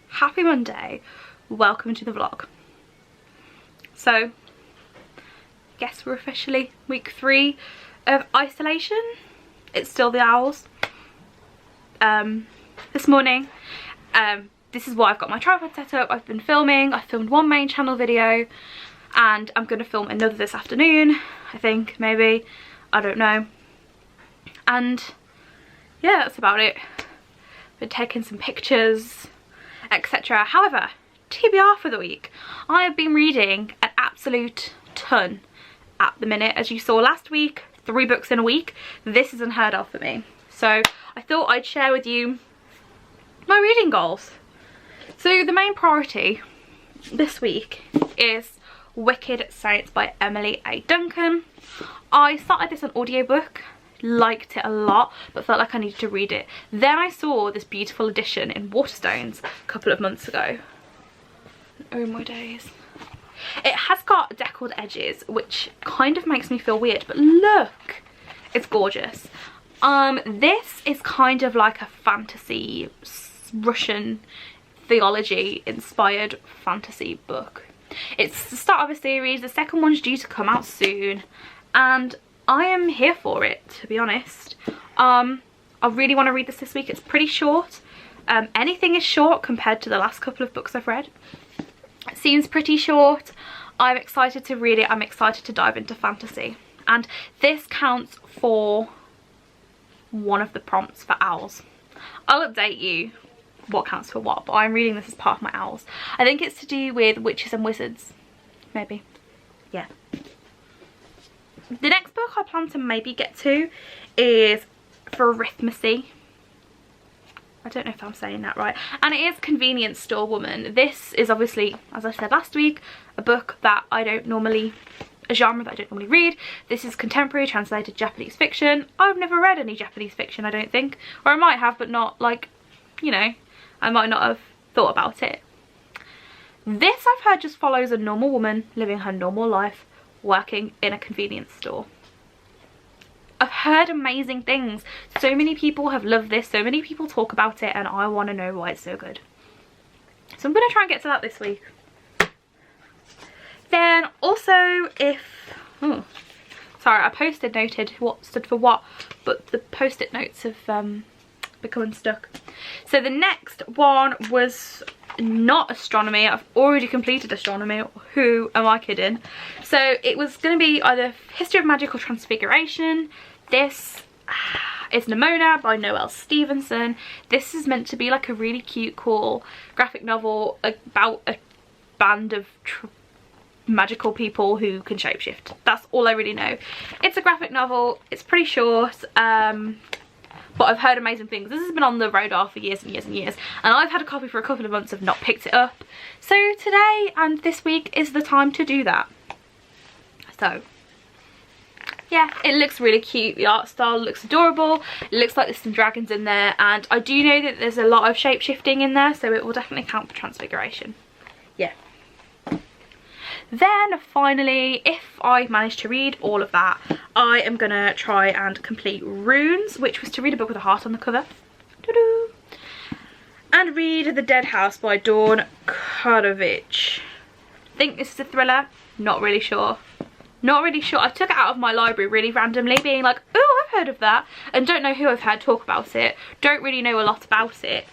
Happy Monday, welcome to the vlog. So, guess we're officially week 3 of isolation. It's still the owls. This morning, this is why I've got my tripod set up. I've been filming. I filmed one main channel video and I'm going to film another this afternoon, I think, maybe. I don't know. And yeah, that's about it. Been taking some pictures, etc. However, TBR for the week, I have been reading an absolute ton at the minute. As you saw last week, 3 books in a week. This is unheard of for me. So I thought I'd share with you my reading goals. So the main priority this week is Wicked Saints by Emily A. Duncan. I started this on audiobook, liked it a lot, but felt like I needed to read it. Then I saw this beautiful edition in Waterstones a couple of months ago. Oh my days. It has got deckled edges, which kind of makes me feel weird, but look, it's gorgeous. This is kind of like a fantasy, Russian theology inspired fantasy book. It's the start of a series. The second one's due to come out soon and I am here for it, to be honest. I really want to read this week. It's pretty short. Anything is short compared to the last couple of books I've read. It seems pretty short. I'm excited to read it. I'm excited to dive into fantasy. And this counts for one of the prompts for owls. I'll update you what counts for what, but I'm reading this as part of my owls. I think it's to do with witches and wizards, maybe. Yeah. The next book I plan to maybe get to is For Arithmacy. I don't know if I'm saying that right. And it is Convenience Store Woman. This is obviously, as I said last week, a book that I don't normally, a genre that I don't normally read. This is contemporary translated Japanese fiction. I've never read any Japanese fiction, I don't think. Or I might have, but not like, you know, I might not have thought about it. This, I've heard, just follows a normal woman living her normal life, working in a convenience store. I've heard amazing things. So many people have loved this, so many people talk about it, and I want to know why it's so good. So I'm going to try and get to that this week. Then also, sorry, I post-it noted what stood for what, but the post-it notes have become unstuck. So the next one was not astronomy. I've already completed astronomy. Who am I kidding? So it was going to be either History of Magic or Transfiguration. This is Nimona by Noelle Stevenson. This is meant to be like a really cute, cool graphic novel about a band of magical people who can shapeshift. That's all I really know. It's a graphic novel. It's pretty short. But I've heard amazing things. This has been on the radar for years and years and years, and I've had a copy for a couple of months, have not picked it up. So today and this week is the time to do that. So yeah, it looks really cute. The art style looks adorable. It looks like there's some dragons in there, and I do know that there's a lot of shape shifting in there, so it will definitely count for Transfiguration. Yeah. Then finally, if I manage to read all of that, I am gonna try and complete Runes, which was to read a book with a heart on the cover. Doo-doo. And read The Dead House by Dawn Kudovich. I think this is a thriller. Not really sure. Not really sure. I took it out of my library really randomly, being like, oh, I've heard of that, and don't know who I've heard talk about it. Don't really know a lot about it.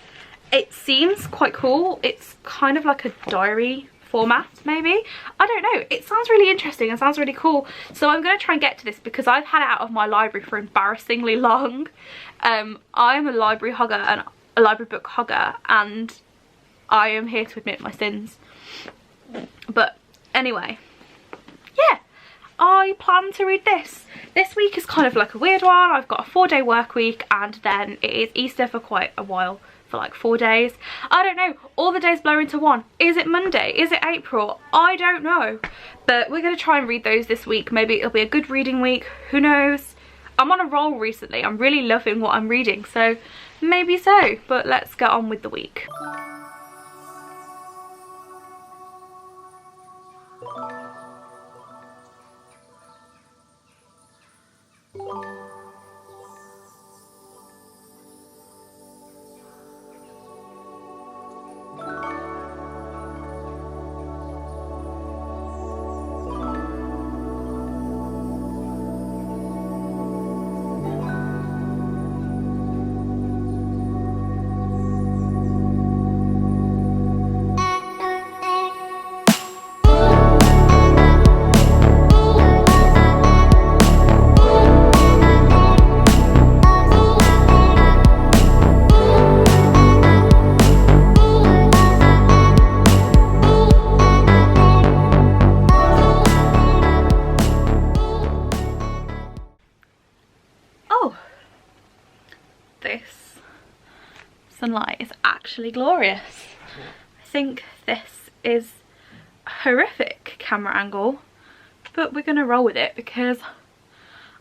It seems quite cool. It's kind of like a diary format, maybe. I don't know. It sounds really interesting and sounds really cool. So I'm going to try and get to this because I've had it out of my library for embarrassingly long. I'm a library hogger and a library book hogger, and I am here to admit my sins. But anyway, yeah, I plan to read this. This week is kind of like a weird one. I've got a 4-day work week, and then it is Easter for quite a while. For like 4 days. I don't know. All the days blur into one. Is it Monday? Is it April? I don't know. But we're going to try and read those this week. Maybe it'll be a good reading week. Who knows? I'm on a roll recently. I'm really loving what I'm reading. So maybe so. But let's get on with the week. actually glorious. I think this is a horrific camera angle, but we're gonna roll with it because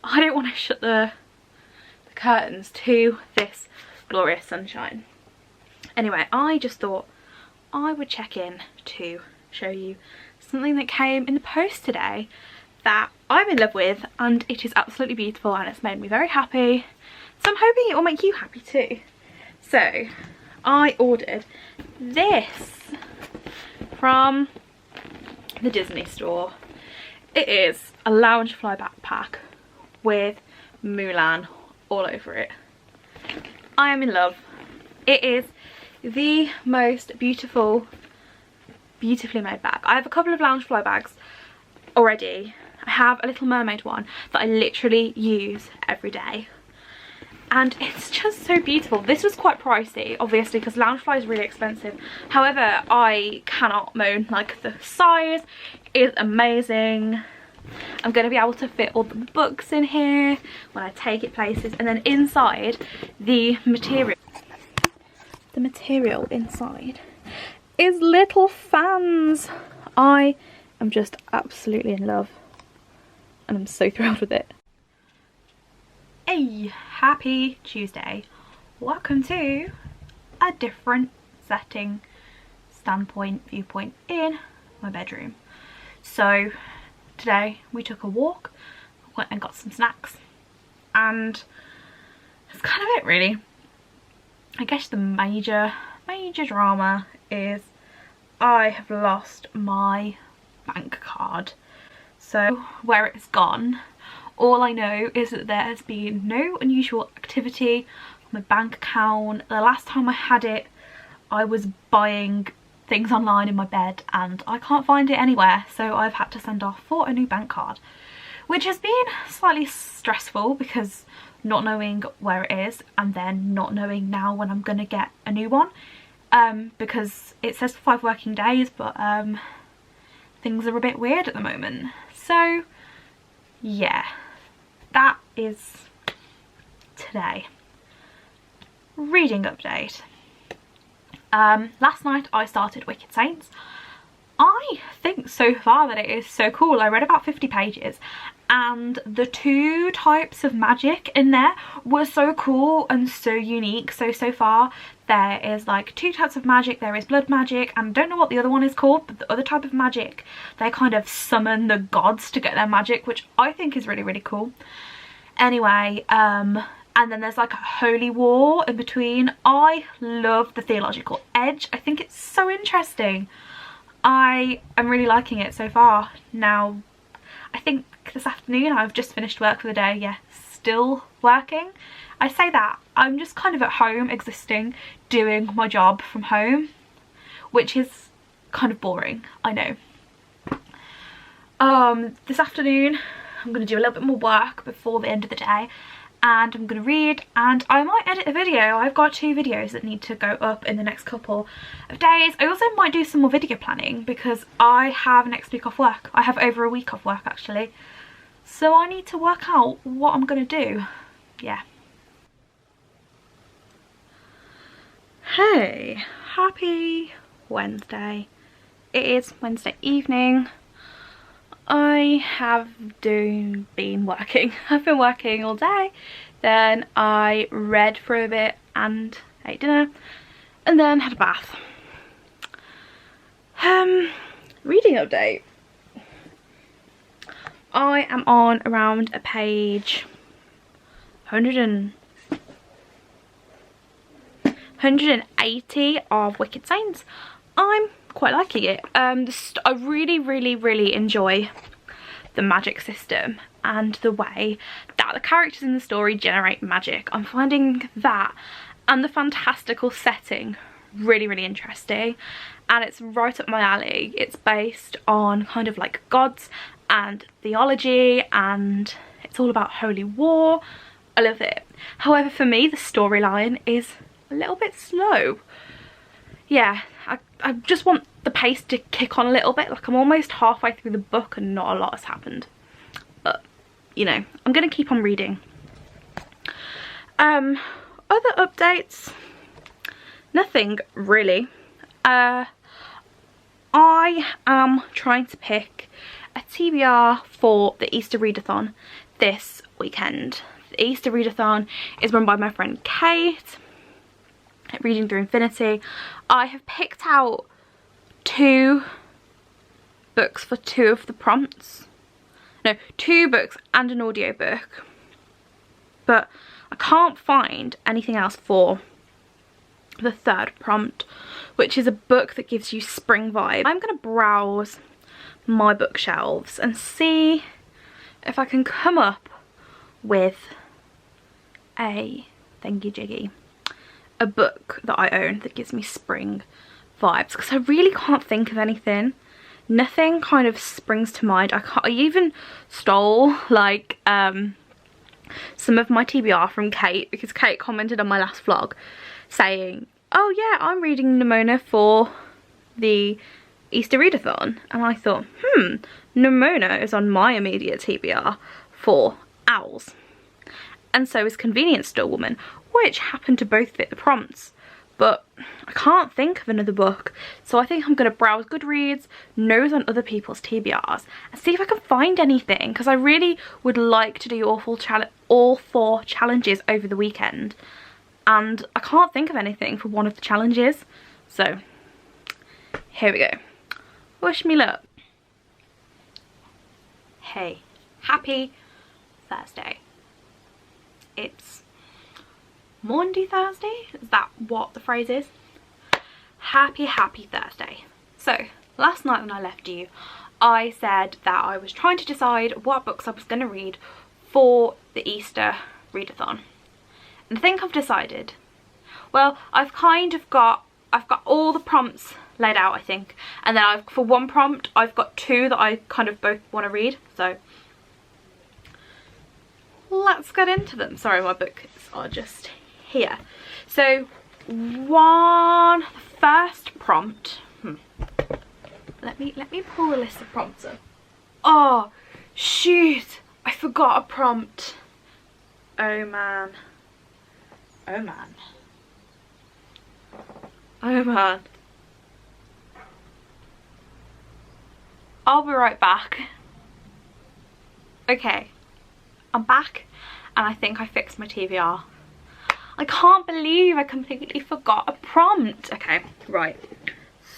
I don't want to shut the curtains to this glorious sunshine. Anyway, I just thought I would check in to show you something that came in the post today that I'm in love with, and it is absolutely beautiful and it's made me very happy, so I'm hoping it will make you happy too. So I ordered this from the Disney store. It is a Loungefly backpack with Mulan all over it. I am in love. It is the most beautifully made bag. I have a couple of Loungefly bags already. I have a Little Mermaid one that I literally use every day, and it's just so beautiful. This was quite pricey, obviously, because Loungefly is really expensive. However, I cannot moan. Like, the size is amazing. I'm going to be able to fit all the books in here when I take it places, and then inside the material inside is little fans. I am just absolutely in love and I'm so thrilled with it. Hey, happy Tuesday. Welcome to a different setting, viewpoint in my bedroom. So today we took a walk, went and got some snacks, and that's kind of it really. I guess the major drama is I have lost my bank card. So where it's gone, all I know is that there has been no unusual activity on my bank account. The last time I had it, I was buying things online in my bed and I can't find it anywhere, so I've had to send off for a new bank card, which has been slightly stressful because not knowing where it is and then not knowing now when I'm gonna get a new one, because it says 5 working days, but things are a bit weird at the moment. So yeah, that is today. Reading update. Last night I started Wicked Saints. I think so far that it is so cool. I read about 50 pages and the 2 types of magic in there were so cool and so unique. So far there is like 2 types of magic. There is blood magic, and I don't know what the other one is called, but the other type of magic, they kind of summon the gods to get their magic, which I think is really cool. Anyway, and then there's like a holy war in between. I love the theological edge. I think it's so interesting. I am really liking it so far. Now, I think this afternoon I've just finished work for the day. Yeah, still working. I say that, I'm just kind of at home existing, doing my job from home, which is kind of boring, I know. This afternoon I'm going to do a little bit more work before the end of the day, and I'm going to read, and I might edit a video. I've got 2 videos that need to go up in the next couple of days. I also might do some more video planning because I have next week off work. I have over a week off work actually. So I need to work out what I'm going to do. Yeah. Hey, happy Wednesday. It is Wednesday evening. I have been working. I've been working all day. Then I read for a bit and ate dinner and then had a bath. Reading update. I am on around a page 180 of Wicked Saints. I'm quite liking it. I really enjoy the magic system and the way that the characters in the story generate magic. I'm finding that and the fantastical setting really interesting, and it's right up my alley. It's based on kind of like gods and theology, and it's all about holy war. I love it. However, for me the storyline is a little bit slow. Yeah, I just want the pace to kick on a little bit. Like, I'm almost halfway through the book and not a lot has happened. But, you know, I'm going to keep on reading. Other updates. Nothing really. I am trying to pick a TBR for the Easter readathon this weekend. The Easter readathon is run by my friend Kate at Reading Through Infinity. I have picked out 2 books for 2 of the prompts. No, 2 books and an audiobook. But I can't find anything else for the 3rd prompt, which is a book that gives you spring vibe. I'm going to browse my bookshelves and see if I can come up with a book that I own that gives me spring vibes, because I really can't think of anything. Nothing kind of springs to mind. I even stole like some of my TBR from Kate, because Kate commented on my last vlog saying, oh yeah, I'm reading Nimona for the Easter readathon, and I thought, Nimona is on my immediate TBR for owls, and so is Convenience Store Woman, which happened to both fit the prompts. But I can't think of another book, so I think I'm going to browse Goodreads, nose on other people's TBRs, and see if I can find anything, because I really would like to do all 4 challenges over the weekend, and I can't think of anything for one of the challenges. So here we go. Wish me luck. Hey, happy Thursday. It's Maundy Thursday? Is that what the phrase is? Happy Thursday. So, last night when I left you, I said that I was trying to decide what books I was going to read for the Easter readathon. And I think I've decided. Well, I've got all the prompts laid out, I think. And then for one prompt, I've got 2 that I kind of both want to read. So, let's get into them. Sorry, my books are just here. So the first prompt, let me pull the list of prompts up. Oh shoot, I forgot a prompt. Oh man, I'll be right back. Okay, I'm back, and I think I fixed my TBR. I can't believe I completely forgot a prompt. Okay, right.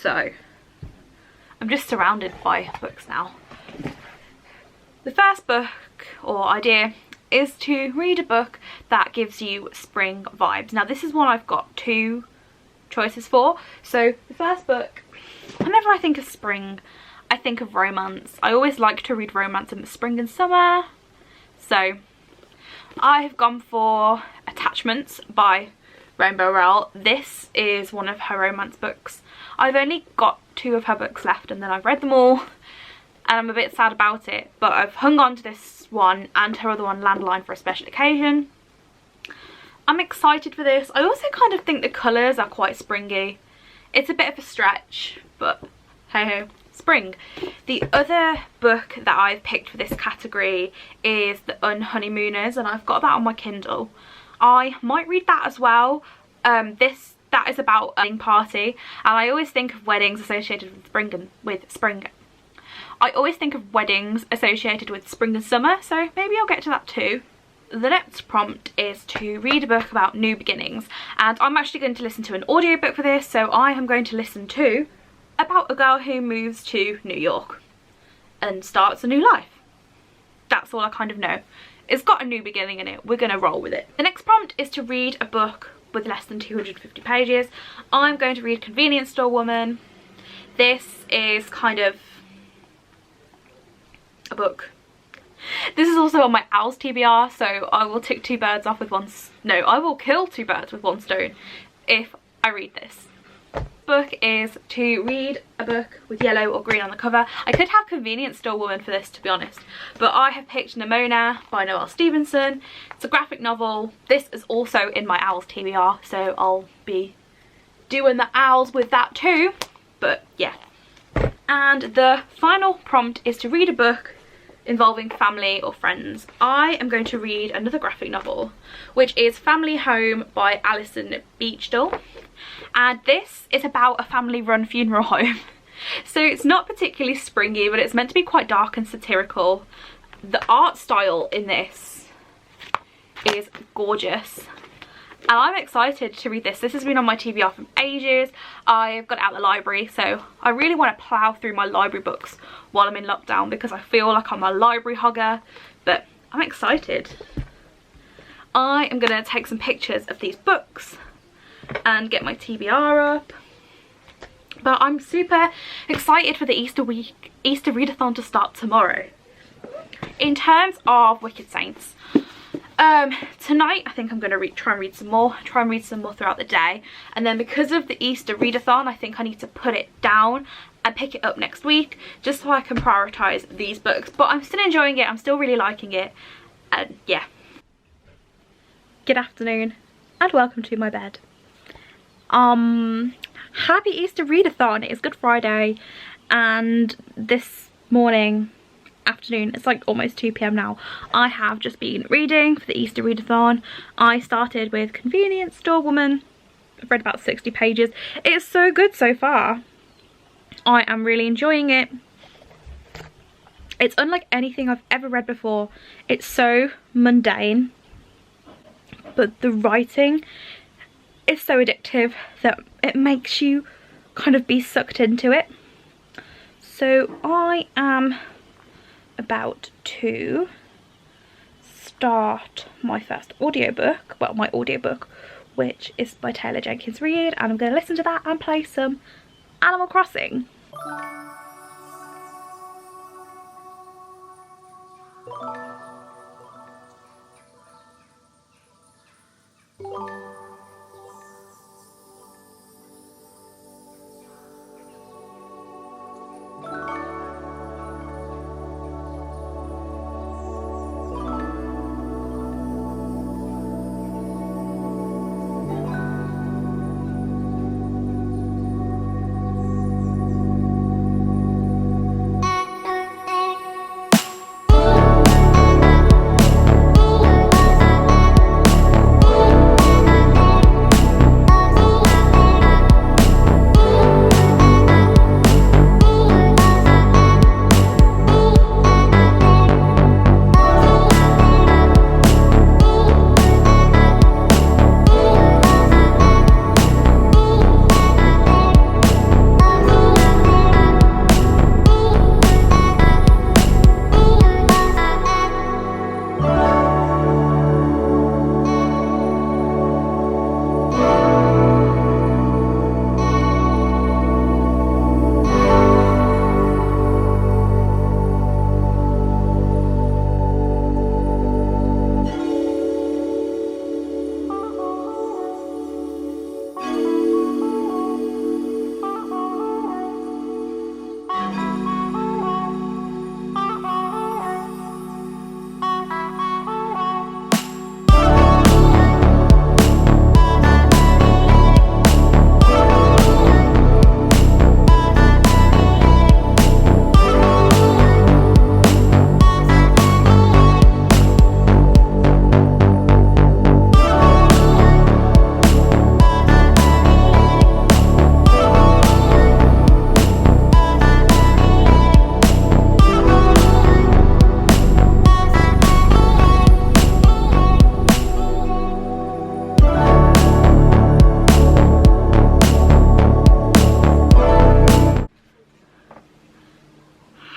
So, I'm just surrounded by books now. The first book or idea is to read a book that gives you spring vibes. Now, this is one I've got 2 choices for. So, the first book, whenever I think of spring, I think of romance. I always like to read romance in the spring and summer. So, I have gone for Attachments by Rainbow Rowell. This is one of her romance books. I've only got 2 of her books left, and then I've read them all, and I'm a bit sad about it, but I've hung on to this one and her other one, Landline, for a special occasion. I'm excited for this. I also kind of think the colours are quite springy. It's a bit of a stretch, but hey ho. Spring. The other book that I've picked for this category is The Unhoneymooners, and I've got that on my Kindle. I might read that as well. That is about a wedding party, and I always think of weddings associated with spring. I always think of weddings associated with spring and summer, so maybe I'll get to that too. The next prompt is to read a book about new beginnings, and I'm actually going to listen to an audiobook for this, so I am going to listen to about a girl who moves to New York and starts a new life. That's all I kind of know. It's got a new beginning in it. We're going to roll with it. The next prompt is to read a book with less than 250 pages. I'm going to read Convenience Store Woman. This is kind of a book. This is also on my owls TBR, so I will tick 2 birds off with one... No, I will kill 2 birds with 1 stone if I read this. Book is to read a book with yellow or green on the cover. I could have Convenience Store Woman for this, to be honest, but I have picked Nimona by Noelle Stevenson. It's a graphic novel. This is also in my owls TBR, so I'll be doing the owls with that too, but yeah. And the final prompt is to read a book involving family or friends. I am going to read another graphic novel, which is Family Home by Alison Beechdle. and this is about a family run funeral home. So it's not particularly springy, but it's meant to be quite dark and satirical. The art style in this is gorgeous, and I'm excited to read this. This has been on my TBR for ages. I've got it out of the library, so I really want to plough through my library books while I'm in lockdown because I feel like I'm a library hogger, but I'm excited. I am going to take some pictures of these books and get my TBR up. But I'm super excited for the Easter readathon to start tomorrow. In terms of Wicked Saints, tonight I think I'm going to try and read some more throughout the day, and then because of the Easter readathon I think I need to put it down and pick it up next week just so I can prioritise these books. But I'm still enjoying it, I'm still really liking it, and yeah. Good afternoon and welcome to my bed. Happy Easter readathon. It's Good Friday, and this afternoon, it's like almost 2 PM now, I have just been reading for the Easter readathon. I started with Convenience Store Woman. I've read about 60 pages. It's so good so far. I am really enjoying it. It's unlike anything I've ever read before. It's so mundane, but the writing is so addictive that it makes you kind of be sucked into it. So I am about to start my first audiobook, well, my audiobook, which is by Taylor Jenkins Reid, and I'm going to listen to that and play some Animal Crossing.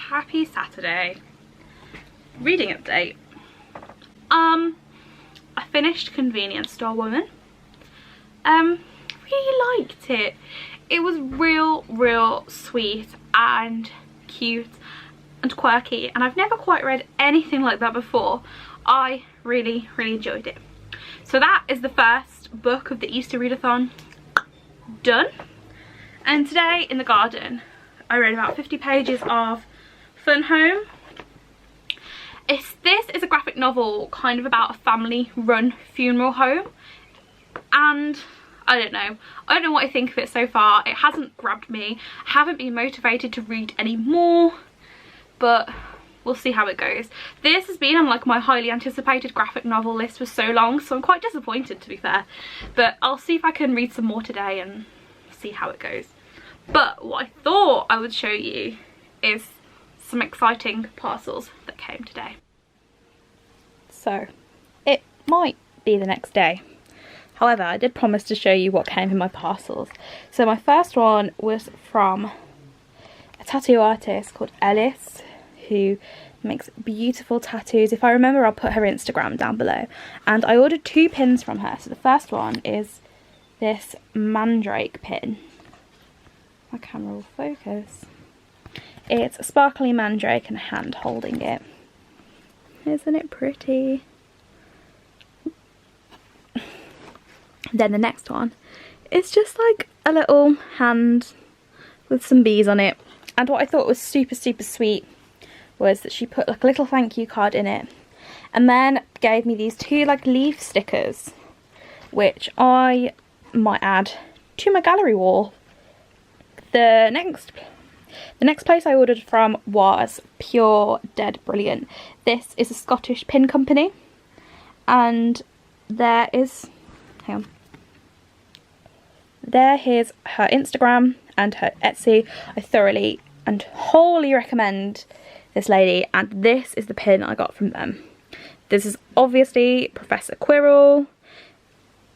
Happy Saturday. Reading update. I finished Convenience Store Woman. Really liked it. It was real sweet and cute and quirky, and I've never quite read anything like that before. I really enjoyed it. So that is the first book of the Easter readathon done. And today in the garden I read about 50 pages of Fun Home. This is a graphic novel kind of about a family run funeral home, and I don't know what I think of it so far. It hasn't grabbed me. I haven't been motivated to read any more, but we'll see how it goes. This has been on like my highly anticipated graphic novel list for so long, so I'm quite disappointed, to be fair, but I'll see if I can read some more today and see how it goes. But what I thought I would show you is some exciting parcels that came today. So it might be the next day. However, I did promise to show you what came in my parcels. So my first one was from a tattoo artist called Ellis, who makes beautiful tattoos. If I remember, I'll put her Instagram down below. And I ordered 2 pins from her. So the first one is this mandrake pin. My camera will focus. It's a sparkly mandrake and a hand holding it. Isn't it pretty? Then the next one is just like a little hand with some bees on it. And what I thought was super sweet was that she put like a little thank you card in it, and then gave me these 2 like leaf stickers, which I might add to my gallery wall. The next place I ordered from was Pure Dead Brilliant. This is a Scottish pin company, and there is, hang on, here's her Instagram and her Etsy. I thoroughly and wholly recommend this lady, and this is the pin I got from them. This is obviously Professor Quirrell.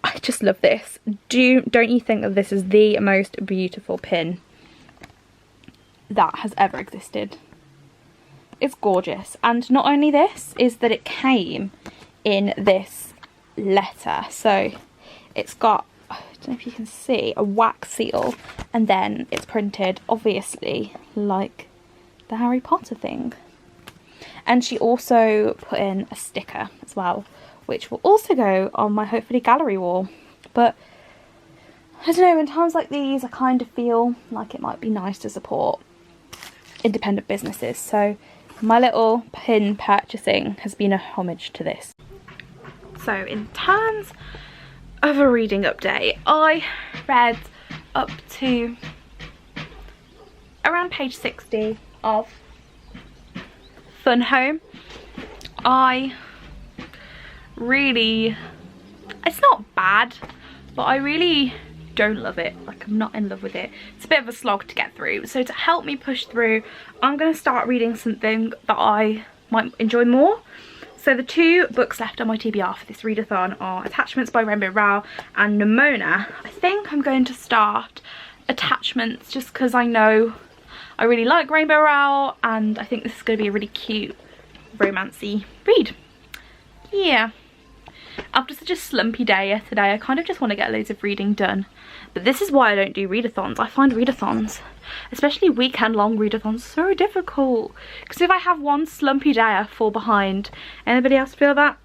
I just love this. Don't you think that this is the most beautiful pin that has ever existed? It's gorgeous. And not only this, is that it came in this letter. So it's got, I don't know if you can see, a wax seal, and then it's printed obviously like the Harry Potter thing. And she also put in a sticker as well, which will also go on my hopefully gallery wall. But I don't know, in times like these I kind of feel like it might be nice to support independent businesses. So my little pin purchasing has been a homage to this. So in terms of a reading update, I read up to around page 60 of Fun Home. I really, it's not bad, but I really don't love it. Like, I'm not in love with it. It's a bit of a slog to get through. So to help me push through, I'm going to start reading something that I might enjoy more. So the 2 books left on my TBR for this readathon are Attachments by Rainbow Rowell and Nimona. I think I'm going to start Attachments just because I know I really like Rainbow Rowell, and I think this is going to be a really cute, romancy read. Yeah. After such a slumpy day yesterday, I kind of just want to get loads of reading done. But this is why I don't do readathons. I find readathons, especially weekend-long readathons, so difficult. Because if I have one slumpy day, I fall behind. Anybody else feel that?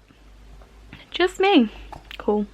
Just me. Cool.